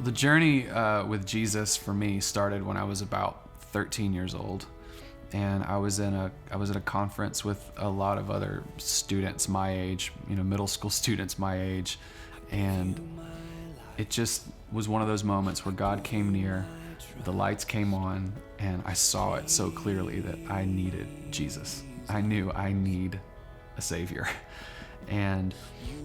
Well, the journey with Jesus for me started when I was about 13 years old, and I was at a conference with a lot of other students my age, middle school students my age, and it just was one of those moments where God came near, the lights came on, and I saw it so clearly that I needed Jesus. I knew I need a Savior. And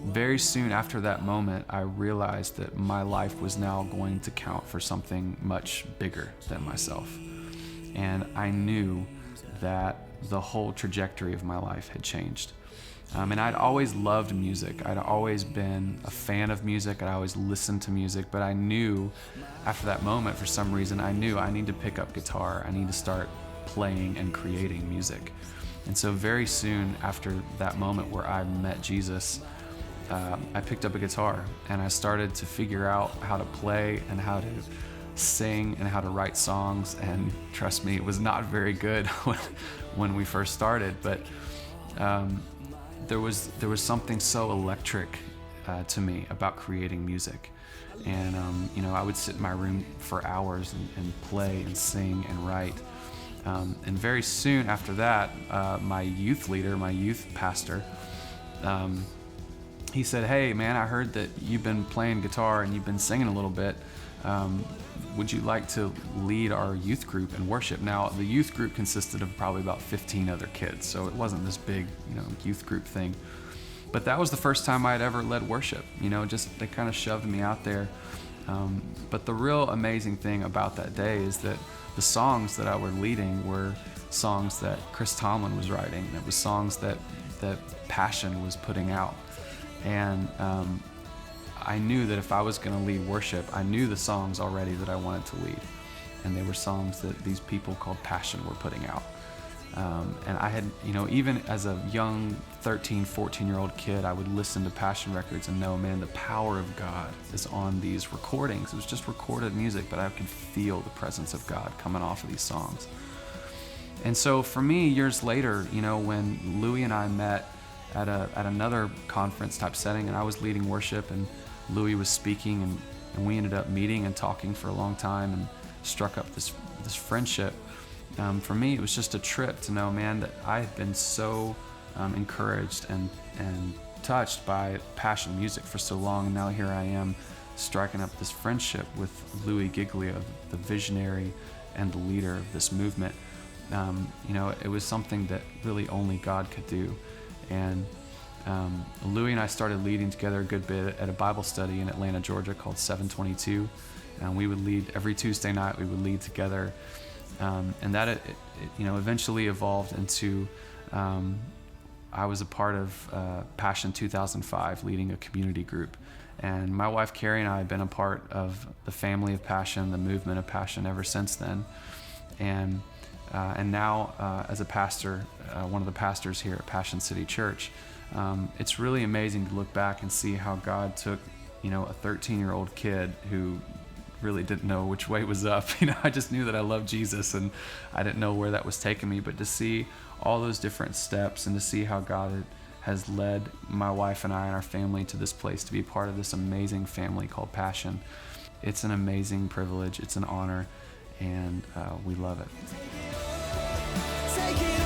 very soon after that moment, I realized that my life was now going to count for something much bigger than myself. And I knew that the whole trajectory of my life had changed. And I'd always loved music. I'd always been a fan of music. I'd always listened to music. But I knew after that moment, for some reason, I knew I need to pick up guitar. I need to start playing and creating music. And so very soon after that moment where I met Jesus, I picked up a guitar and I started to figure out how to play and how to sing and how to write songs. And trust me, it was not very good when we first started, but there was something so electric to me about creating music. And I would sit in my room for hours and play and sing and write. And very soon after that, my youth leader, my youth pastor, he said, "Hey man, I heard that you've been playing guitar and you've been singing a little bit. Would you like to lead our youth group in worship?" Now, the youth group consisted of probably about 15 other kids, so it wasn't this big, youth group thing. But that was the first time I had ever led worship. Just they kind of shoved me out there. But the real amazing thing about that day is that the songs that I were leading were songs that Chris Tomlin was writing. It was songs that Passion was putting out. And I knew that if I was going to lead worship, I knew the songs already that I wanted to lead. And they were songs that these people called Passion were putting out. And I had, even as a young 13, 14-year-old kid, I would listen to Passion records and know, man, the power of God is on these recordings. It was just recorded music, but I could feel the presence of God coming off of these songs. And so for me, years later, when Louie and I met at another conference type setting, and I was leading worship, and Louie was speaking, and we ended up meeting and talking for a long time and struck up this friendship. For me, it was just a trip to know, man, that I had been so encouraged and touched by Passion music for so long. And now here I am striking up this friendship with Louie Giglio, the visionary and the leader of this movement. It was something that really only God could do. And Louie and I started leading together a good bit at a Bible study in Atlanta, Georgia called 722. And we would lead every Tuesday night. We would lead together. And that it eventually evolved into I was a part of Passion 2005, leading a community group. And my wife Carrie and I have been a part of the family of Passion, the movement of Passion ever since then. And now as a pastor, one of the pastors here at Passion City Church, it's really amazing to look back and see how God took a 13-year-old kid who really didn't know which way was up. I just knew that I loved Jesus, and I didn't know where that was taking me. But to see all those different steps and to see how God has led my wife and I and our family to this place to be part of this amazing family called Passion, it's an amazing privilege. It's an honor, and we love it. Take it